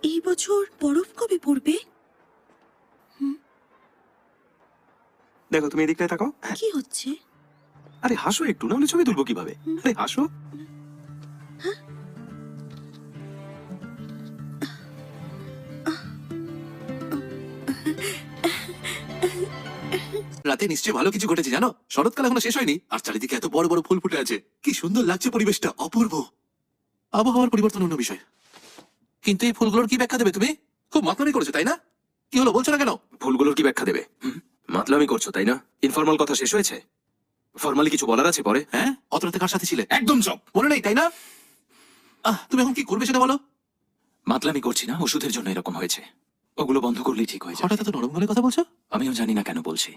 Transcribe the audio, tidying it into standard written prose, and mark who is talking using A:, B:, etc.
A: এই বছর বরফ কবে পড়বে?
B: দেখো তুমি এদিকটায় তাকাও।
A: কি হচ্ছে?
B: আরে হাসো একটু, না হলে ছবি তুলবো কিভাবে? আরে হাসো।
C: রাতে নিশ্চয়ই ভালো কিছু ঘটেছে জানো। শরৎকাল এখনো শেষ হয়নি আর চারিদিকে এত বড় বড় ফুল ফুটে আছে। কি সুন্দর লাগছে পরিবেশটা, অপূর্ব। আবহাওয়ার পরিবর্তন অন্য বিষয়, কিন্তু এই ফুলগুলোর কি ব্যাখ্যা দেবে তুমি? খুব মাতলামি করেছো তাই না? কি হলো বলছো না কেন?
B: ফুলগুলোর কি ব্যাখ্যা দেবে? মাতলামি করছো তাই না? ইনফর্মাল কথা শেষ হয়েছে, ফর্মালি কিছু বলার আছে পরে?
C: হ্যাঁ, অত রাতে কার সাথে ছিলে?
B: একদম চুপ।
C: মনে নেই তাই না? তুমি এখন কি করবে সেটা বলো।
B: মাতলামি করছি না, ওষুধের জন্য এরকম হয়েছে। ওগুলো বন্ধ করলেই ঠিক হয়ে যাবে।
C: হঠাৎ এত নরম গলায় কথা বলছো?
B: আমিও জানি না কেন বলছি।